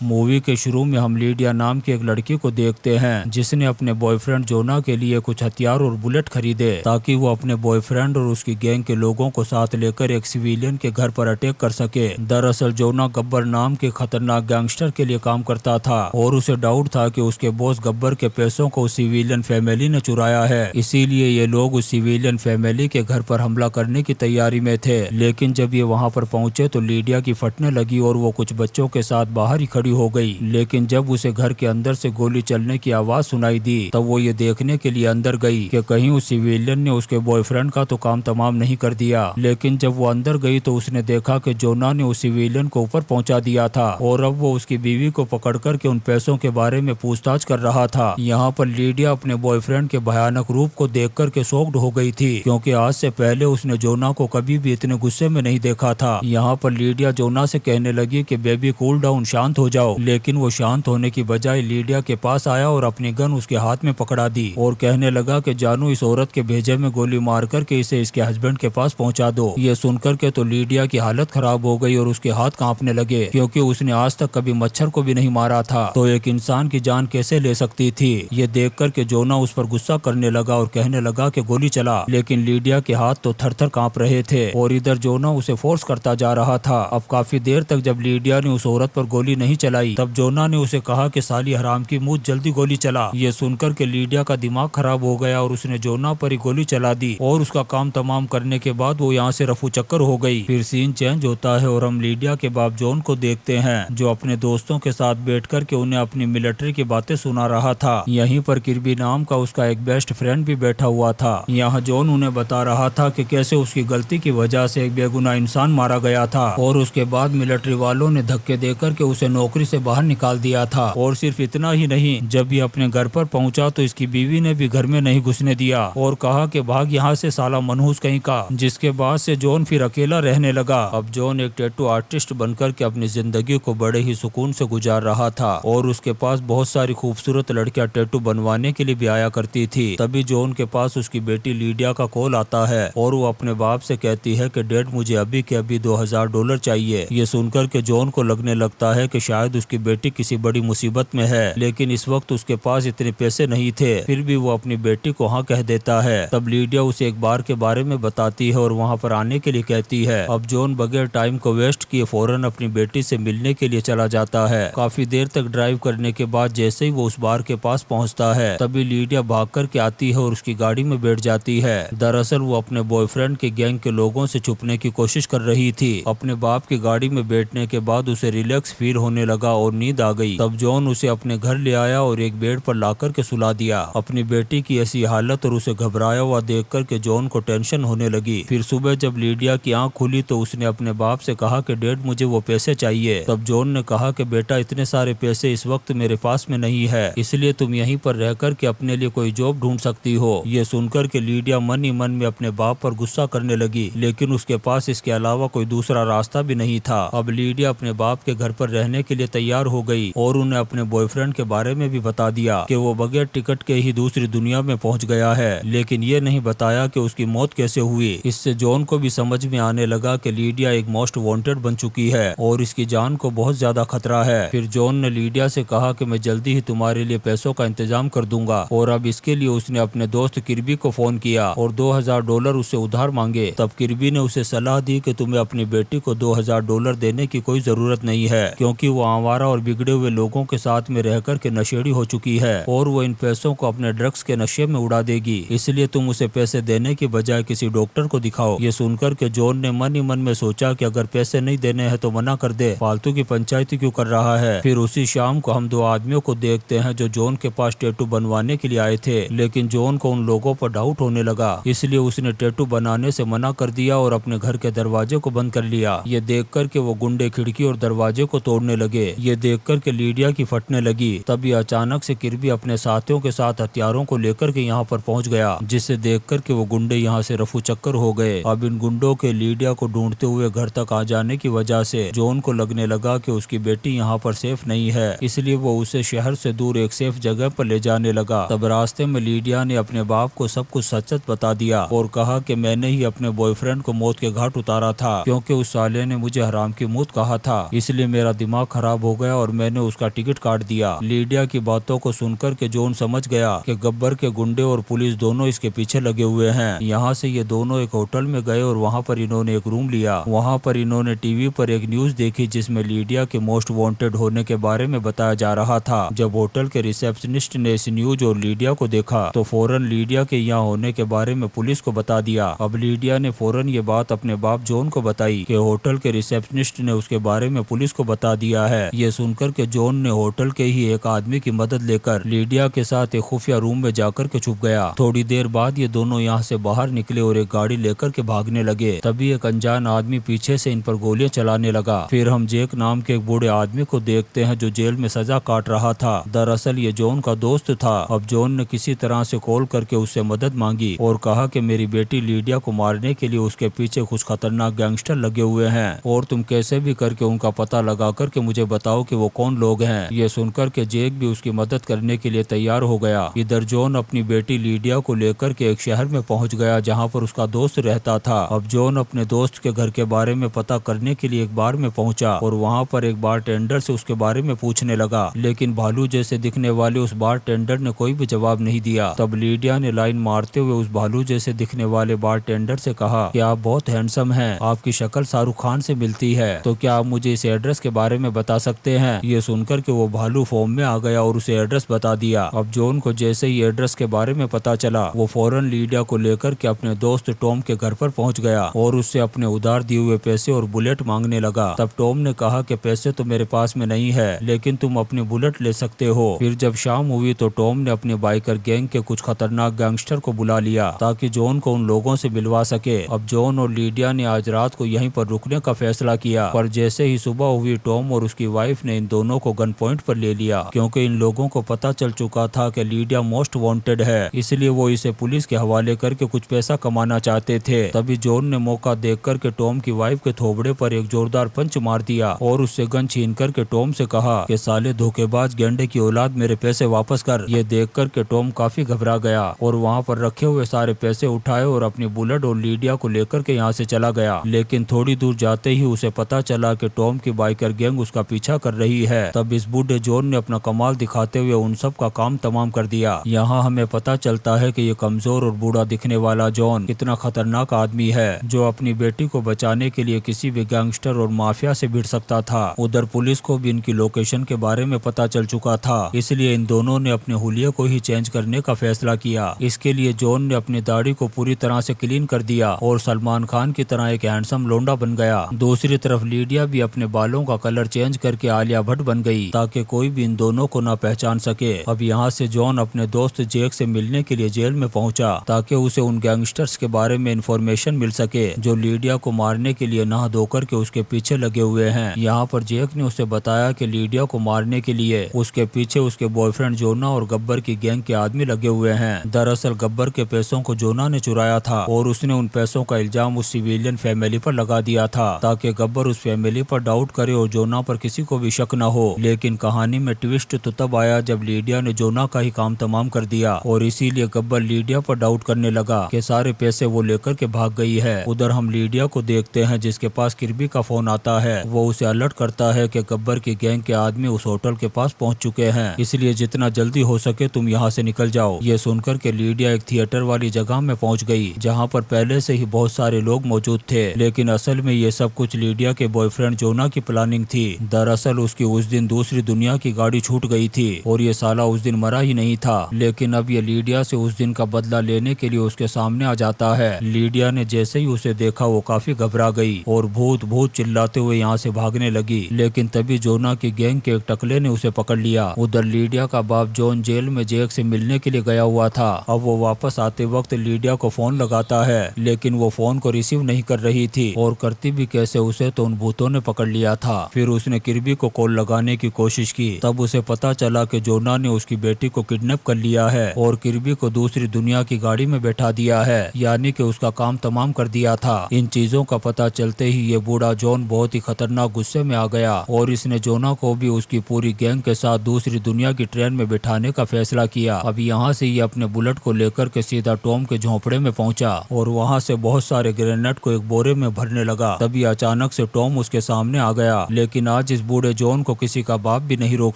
Movie के शुरू में हम लीडिया नाम की एक लड़की को देखते हैं जिसने अपने बॉयफ्रेंड जोना के लिए कुछ हथियार और बुलेट खरीदे ताकि वो अपने बॉयफ्रेंड और उसकी गैंग के लोगों को साथ लेकर एक सिविलियन के घर पर अटैक कर सके। दरअसल जोना गब्बर नाम के खतरनाक गैंगस्टर के लिए काम करता था और उसे डाउट था कि उसके बॉस गब्बर के पैसों को उस सिविलियन फैमिली ने चुराया है, इसीलिए ये लोग उस सिविलियन फैमिली के घर पर हमला करने की तैयारी में थे। लेकिन जब ये वहाँ पर पहुंचे तो लीडिया की फटने लगी और वो कुछ बच्चों के साथ बाहर ही खड़ी हो गई। लेकिन जब उसे घर के अंदर से गोली चलने की आवाज सुनाई दी तब वो ये देखने के लिए अंदर गई कि कहीं उस सिविलियन ने उसके बॉयफ्रेंड का तो काम तमाम नहीं कर दिया। लेकिन जब वो अंदर गई तो उसने देखा कि जोना ने उस सिविलियन को ऊपर पहुंचा दिया था और अब वो उसकी बीवी को पकड़ कर के उन पैसों के बारे में पूछताछ कर रहा था। यहाँ पर लीडिया अपने बॉयफ्रेंड के भयानक रूप को देख कर के शॉक्ड हो गई थी, क्योंकि आज से पहले उसने जोना को कभी भी इतने गुस्से में नहीं देखा था। यहाँ पर लीडिया जोना से कहने लगी कि बेबी कूल डाउन, शांत हो जाओ। लेकिन वो शांत होने की बजाय लीडिया के पास आया और अपनी गन उसके हाथ में पकड़ा दी और कहने लगा कि जानू, इस औरत के भेजे में गोली मार करके इसे इसके हस्बैंड के पास पहुंचा दो। ये सुनकर के तो लीडिया की हालत खराब हो गई और उसके हाथ कांपने लगे, क्योंकि उसने आज तक कभी मच्छर को भी नहीं मारा था, तो एक इंसान की जान कैसे ले सकती थी। ये देख कर के जोना उस पर गुस्सा करने लगा और कहने लगा कि गोली चला। लेकिन लीडिया के हाथ तो थर थर कांप रहे थे और इधर जोना उसे फोर्स करता जा रहा था। अब काफी देर तक जब लीडिया ने उस औरत पर गोली नहीं चलाई तब जोना ने उसे कहा कि साली हराम की मुझ जल्दी गोली चला। ये सुनकर के लीडिया का दिमाग खराब हो गया और उसने जोना पर ही गोली चला दी और उसका काम तमाम करने के बाद वो यहाँ से रफू चक्कर हो गई। फिर सीन चेंज होता है और हम लीडिया के बाप जॉन को देखते हैं जो अपने दोस्तों के साथ बैठ कर के उन्हें अपनी मिलिट्री की बातें सुना रहा था। यहीं पर किर्बी नाम का उसका एक बेस्ट फ्रेंड भी बैठा हुआ था। यहाँ जॉन उन्हें बता रहा था कि कैसे उसकी गलती की वजह से एक बेगुनाह इंसान मारा गया था और उसके बाद मिलिट्री वालों ने धक्के देकर के उसे नौकरी से बाहर निकाल दिया था। और सिर्फ इतना ही नहीं, जब ये अपने घर पर पहुंचा तो इसकी बीवी ने भी घर में नहीं घुसने दिया और कहा कि भाग यहाँ से साला मनहूस कहीं का। जिसके बाद से जॉन फिर अकेला रहने लगा। अब जॉन एक टैटू आर्टिस्ट बनकर के अपनी जिंदगी को बड़े ही सुकून से गुजार रहा था और उसके पास बहुत सारी खूबसूरत लड़कियां टैटू बनवाने के लिए भी आया करती थी। तभी जॉन के पास उसकी बेटी लीडिया का कॉल आता है और वो अपने बाप से कहती है कि डैड, मुझे अभी के अभी $2000 चाहिए। ये सुनकर के जॉन को लगने लगता है कि शायद उसकी बेटी किसी बड़ी मुसीबत में है, लेकिन इस वक्त उसके पास इतने पैसे नहीं थे। फिर भी वो अपनी बेटी को हाँ कह देता है। तब लीडिया उसे एक बार के बारे में बताती है और वहाँ पर आने के लिए कहती है। अब जॉन बगैर टाइम को वेस्ट किए फौरन अपनी बेटी से मिलने के लिए चला जाता है। काफी देर तक ड्राइव करने के बाद जैसे ही वो उस बार के पास पहुँचता है तभी लीडिया भाग कर के आती है और उसकी गाड़ी में बैठ जाती है। दरअसल वो अपने बॉयफ्रेंड के गैंग के लोगों से छुपने की कोशिश कर रही थी। अपने बाप की गाड़ी में बैठने के बाद उसे रिलैक्स फील होने लगा और नींद आ गई। तब जॉन उसे अपने घर ले आया और एक बेड पर लाकर के सुला दिया। अपनी बेटी की ऐसी हालत और उसे घबराया हुआ देख कर के जॉन को टेंशन होने लगी। फिर सुबह जब लीडिया की आंख खुली तो उसने अपने बाप से कहा कि डैड, मुझे वो पैसे चाहिए। तब जॉन ने कहा कि बेटा, इतने सारे पैसे इस वक्त मेरे पास में नहीं है, इसलिए तुम यहीं पर रह कर के अपने लिए कोई जॉब ढूंढ सकती हो। ये सुनकर के लीडिया मन ही मन में अपने बाप पर गुस्सा करने लगी, लेकिन उसके पास इसके अलावा कोई दूसरा रास्ता भी नहीं था। अब लीडिया अपने बाप के घर पर रहने के लिए तैयार हो गई और उन्हें अपने बॉयफ्रेंड के बारे में भी बता दिया कि वो बगैर टिकट के ही दूसरी दुनिया में पहुंच गया है, लेकिन ये नहीं बताया कि उसकी मौत कैसे हुई। इससे जॉन को भी समझ में आने लगा कि लीडिया एक मोस्ट वांटेड बन चुकी है और इसकी जान को बहुत ज्यादा खतरा है। फिर जॉन ने लीडिया से कहा कि मैं जल्दी ही तुम्हारे लिए पैसों का इंतजाम कर दूंगा और अब इसके लिए उसने अपने दोस्त किर्बी को फोन किया और $2000 उससे उधार मांगे। तब किर्बी ने उसे सलाह दी कि तुम्हें अपनी बेटी को $2000 देने की कोई जरूरत नहीं है, क्योंकि वो आवारा और बिगड़े हुए लोगों के साथ में रहकर के नशेड़ी हो चुकी है और वो इन पैसों को अपने ड्रग्स के नशे में उड़ा देगी, इसलिए तुम उसे पैसे देने की बजाय किसी डॉक्टर को दिखाओ। ये सुनकर के जॉन ने मन ही मन में सोचा कि अगर पैसे नहीं देने हैं तो मना कर दे, फालतू की पंचायती क्यों कर रहा है। फिर उसी शाम को हम दो आदमियों को देखते हैं जो जॉन के पास टैटू बनवाने के लिए आए थे, लेकिन जॉन को उन लोगों पर डाउट होने लगा, इसलिए उसने टैटू बनाने से मना कर दिया और अपने घर के दरवाजे को बंद कर लिया। ये देख कर के वो गुंडे खिड़की और दरवाजे को तोड़ने लगे। ये देख कर के लीडिया की फटने लगी। तभी अचानक से किर्बी अपने साथियों के साथ हथियारों को लेकर के यहाँ पर पहुँच गया, जिसे देख कर के वो गुंडे यहाँ से रफू चक्कर हो गए। अब इन गुंडों के लीडिया को ढूंढते हुए घर तक आ जाने की वजह से जॉन को लगने लगा कि उसकी बेटी यहाँ पर सेफ नहीं है, इसलिए वो उसे शहर से दूर एक सेफ जगह पर ले जाने लगा। तब रास्ते में लीडिया ने अपने बाप को सब कुछ सच सच बता दिया और कहा कि मैंने ही अपने बॉयफ्रेंड को मौत के घाट उतारा था, क्योंकि उस साले ने मुझे हराम की मौत कहा था, इसलिए मेरा दिमाग खराब खराब हो गया और मैंने उसका टिकट काट दिया। लीडिया की बातों को सुनकर के जॉन समझ गया कि गब्बर के गुंडे और पुलिस दोनों इसके पीछे लगे हुए हैं। यहाँ से ये दोनों एक होटल में गए और वहाँ पर इन्होंने एक रूम लिया। वहाँ पर इन्होंने टीवी पर एक न्यूज देखी जिसमें लीडिया के मोस्ट वांटेड होने के बारे में बताया जा रहा था। जब होटल के रिसेप्शनिस्ट ने इस न्यूज और लीडिया को देखा तो फौरन लीडिया के यहाँ होने के बारे में पुलिस को बता दिया। अब लीडिया ने फौरन ये बात अपने बाप जॉन को बताई कि होटल के रिसेप्शनिस्ट ने उसके बारे में पुलिस को बता दिया है। ये सुनकर के जॉन ने होटल के ही एक आदमी की मदद लेकर लीडिया के साथ एक खुफिया रूम में जाकर के छुप गया। थोड़ी देर बाद ये दोनों यहाँ से बाहर निकले और एक गाड़ी लेकर के भागने लगे। तभी एक अनजान आदमी पीछे से इन पर गोलियां चलाने लगा। फिर हम जेक नाम के एक बूढ़े आदमी को देखते हैं जो जेल में सजा काट रहा था। दरअसल ये जॉन का दोस्त था। अब जॉन ने किसी तरह से कॉल करके उससे मदद मांगी और कहा कि मेरी बेटी लीडिया को मारने के लिए उसके पीछे कुछ खतरनाक गैंगस्टर लगे हुए हैं और तुम कैसे भी करके उनका पता लगा करके मुझे बताओ कि वो कौन लोग हैं। ये सुनकर के जेक भी उसकी मदद करने के लिए तैयार हो गया। इधर जॉन अपनी बेटी लीडिया को लेकर के एक शहर में पहुंच गया जहां पर उसका दोस्त रहता था। अब जॉन अपने दोस्त के घर के बारे में पता करने के लिए एक बार में पहुंचा और वहां पर एक बारटेंडर से उसके बारे में पूछने लगा, लेकिन भालू जैसे दिखने वाले उस बारटेंडर ने कोई भी जवाब नहीं दिया। तब लीडिया ने लाइन मारते हुए उस भालू जैसे दिखने वाले बारटेंडर से कहा कि आप बहुत हैंडसम हैं, आपकी शक्ल शाहरुख खान से मिलती है, तो क्या आप मुझे इस एड्रेस के बारे में बता सकते हैं। ये सुनकर के वो भालू फॉर्म में आ गया और उसे एड्रेस बता दिया। अब जॉन को जैसे ही एड्रेस के बारे में पता चला वो फौरन लीडिया को लेकर के अपने दोस्त टॉम के घर पर पहुंच गया और उससे अपने उधार दिए हुए पैसे और बुलेट मांगने लगा। तब टॉम ने कहा कि पैसे तो मेरे पास में नहीं है, लेकिन तुम अपनी बुलेट ले सकते हो। फिर जब शाम हुई तो टॉम ने अपने बाइकर गैंग के कुछ खतरनाक गैंगस्टर को बुला लिया ताकि जॉन को उन लोगों से मिलवा सके। अब जॉन और लीडिया ने आज रात को यहीं पर रुकने का फैसला किया, पर जैसे ही सुबह हुई टॉम और उसकी वाइफ ने इन दोनों को गन पॉइंट पर ले लिया क्योंकि इन लोगों को पता चल चुका था कि लीडिया मोस्ट वांटेड है, इसलिए वो इसे पुलिस के हवाले करके कुछ पैसा कमाना चाहते थे। तभी जॉन ने मौका देख कर के टॉम की वाइफ के थोबड़े पर एक जोरदार पंच मार दिया और उससे गन छीन कर के टॉम से कहा कि साले धोखेबाज गेंडे की औलाद, मेरे पैसे वापस कर। ये देख कर के टॉम काफी घबरा गया और वहाँ पर रखे हुए सारे पैसे उठाए और अपनी बुलेट और लीडिया को लेकर के यहाँ से चला गया। लेकिन थोड़ी दूर जाते ही उसे पता चला कि टॉम की बाइकर गैंग उसका पीछा कर रही है। तब इस बूढ़े जॉन ने अपना कमाल दिखाते हुए उन सब का काम तमाम कर दिया। यहाँ हमें पता चलता है कि ये कमजोर और बूढ़ा दिखने वाला जॉन कितना खतरनाक आदमी है जो अपनी बेटी को बचाने के लिए किसी भी गैंगस्टर और माफिया से भिड़ सकता था। उधर पुलिस को भी इनकी लोकेशन के बारे में पता चल चुका था, इसलिए इन दोनों ने अपने हुलिये को ही चेंज करने का फैसला किया। इसके लिए जॉन ने अपनी दाढ़ी को पूरी तरह से क्लीन कर दिया और सलमान खान की तरह एक हैंडसम लोंडा बन गया। दूसरी तरफ लीडिया भी अपने बालों का कलर चेंज करके आलिया भट्ट बन गई ताकि कोई भी इन दोनों को न पहचान सके। अब यहाँ से जॉन अपने दोस्त जेक से मिलने के लिए जेल में पहुंचा ताकि उसे उन गैंगस्टर्स के बारे में इंफॉर्मेशन मिल सके जो लीडिया को मारने के लिए नहा धोकर के उसके पीछे लगे हुए हैं। यहाँ पर जेक ने उसे बताया कि लीडिया को मारने के लिए उसके पीछे उसके बॉयफ्रेंड जोना और गब्बर की गैंग के आदमी लगे हुए हैं। दरअसल गब्बर के पैसों को जोना ने चुराया था और उसने उन पैसों का इल्जाम उस सिविलियन फैमिली पर लगा दिया था ताकि गब्बर उस फैमिली पर डाउट करे और जोना पर किसी को भी शक न हो। लेकिन कहानी में ट्विस्ट तो तब आया जब लीडिया ने जोना का ही काम तमाम कर दिया और इसीलिए गब्बर लीडिया पर डाउट करने लगा कि सारे पैसे वो लेकर के भाग गई है। उधर हम लीडिया को देखते हैं जिसके पास किर्बी का फोन आता है। वो उसे अलर्ट करता है कि गब्बर की गैंग के आदमी उस होटल के पास पहुंच चुके हैं, इसलिए जितना जल्दी हो सके तुम यहाँ से निकल जाओ। ये सुनकर के लीडिया एक थिएटर वाली जगह में पहुंच गई जहाँ पर पहले से ही बहुत सारे लोग मौजूद थे, लेकिन असल में ये सब कुछ लीडिया के बॉयफ्रेंड जोना की प्लानिंग थी। दरअसल उसकी उस दिन दूसरी दुनिया की गाड़ी छूट गई थी और ये साला उस दिन मरा ही नहीं था, लेकिन अब ये लीडिया से उस दिन का बदला लेने के लिए उसके सामने आ जाता है। लीडिया ने जैसे ही उसे देखा वो काफी घबरा गई और भूत भूत चिल्लाते हुए यहाँ से भागने लगी, लेकिन तभी जोना की गैंग के एक टकले ने उसे पकड़ लिया। उधर लीडिया का बाप जॉन जेल में जेक से मिलने के लिए गया हुआ था। अब वो वापस आते वक्त लीडिया को फोन लगाता है, लेकिन वो फोन को रिसीव नहीं कर रही थी और करती भी कैसे उसे तो उन भूतों ने पकड़ लिया था। फिर उसने किर्बी को कॉल लगाने की कोशिश की, तब उसे पता चला कि जोना ने उसकी बेटी को किडनैप कर लिया है और किर्बी को दूसरी दुनिया की गाड़ी में बैठा दिया है, यानी कि उसका काम तमाम कर दिया था। इन चीजों का पता चलते ही ये बूढ़ा जॉन बहुत ही खतरनाक गुस्से में आ गया और इसने जोना को भी उसकी पूरी गैंग के साथ दूसरी दुनिया की ट्रेन में बिठाने का फैसला किया। अब यहाँ से ये अपने बुलेट को लेकर के सीधा टॉम के झोंपड़े में पहुंचा और वहाँ से बहुत सारे ग्रेनेड को एक बोरे में भरने लगा। तभी अचानक से टॉम उसके सामने आ गया, लेकिन आज इस बूढ़े जॉन को किसी का बाप भी नहीं रोक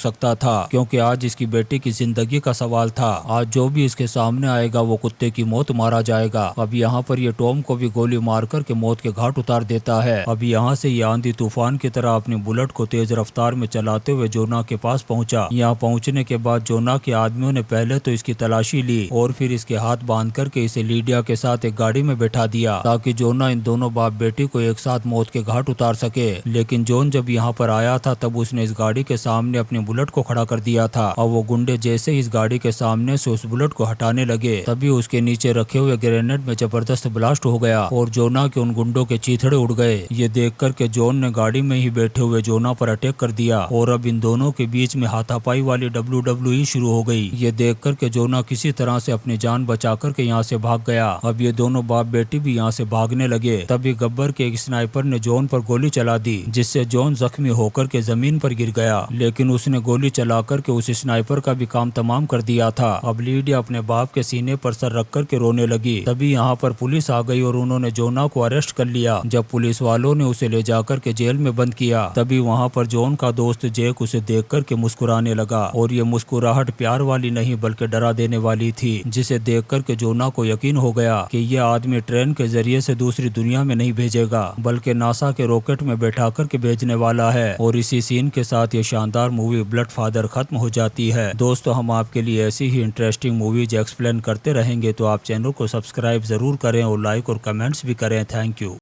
सकता था, क्योंकि आज इसकी बेटी की जिंदगी का सवाल था। आज जो भी इसके सामने आएगा वो कुत्ते की मौत मारा जाएगा। अब यहाँ पर ये टॉम को भी गोली मारकर के मौत के घाट उतार देता है। अब यहाँ से ये आंधी तूफान की तरह अपनी बुलेट को तेज रफ्तार में चलाते हुए जोना के पास पहुंचा। यहाँ पहुंचने के बाद जोना के आदमियों ने पहले तो इसकी तलाशी ली और फिर इसके हाथ बांध करके इसे लीडिया के साथ एक गाड़ी में बैठा दिया, ताकि जोना इन दोनों बाप बेटी को एक साथ मौत के घाट उतार सके। लेकिन जॉन जब यहाँ पर आया था तब उसने इस गाड़ी के सामने अपनी बुलेट को खड़ा कर दिया था, और वो गुंडे जैसे इस गाड़ी के सामने से उस बुलेट को हटाने लगे तभी उसके नीचे रखे हुए ग्रेनेड में जबरदस्त ब्लास्ट हो गया और जोना के उन गुंडों के चीथड़े उड़ गए। ये देख कर के जॉन ने गाड़ी में ही बैठे हुए जोना पर अटैक कर दिया और अब इन दोनों के बीच में हाथापाई वाली WWE शुरू हो गई। ये देख कर के जोना किसी तरह से अपनी जान बचा कर के यहाँ से भाग गया। अब ये दोनों बाप बेटी भी यहाँ से भागने लगे। तभी गब्बर के एक स्नाइपर ने जॉन पर गोली चला दी, जिससे जॉन जख्मी होकर के जमीन पर गिर गया, लेकिन उसने गोली चला कर के उस स्नाइपर का भी काम तमाम कर दिया था। अब लीडिया अपने बाप के सीने पर सर रख कर के रोने लगी। तभी यहाँ पर पुलिस आ गई और उन्होंने जोना को अरेस्ट कर लिया। जब पुलिस वालों ने उसे ले जाकर के जेल में बंद किया तभी वहाँ पर जॉन का दोस्त जैक उसे देख कर के मुस्कुराने लगा, और ये मुस्कुराहट प्यार वाली नहीं बल्कि डरा देने वाली थी, जिसे देख कर के जोना को यकीन हो गया कि ये आदमी ट्रेन के जरिए से दूसरी दुनिया में नहीं भेजेगा बल्कि नासा के रॉकेट में बैठा कर के भेजने वाला है। और इसी सीन के साथ ये शानदार मूवी ब्लड फादर खत्म हो जाती है। दोस्तों, हम आपके लिए ऐसी ही इंटरेस्टिंग मूवीज एक्सप्लेन करते रहेंगे, तो आप चैनल को सब्सक्राइब जरूर करें और लाइक और कमेंट्स भी करें। Thank you.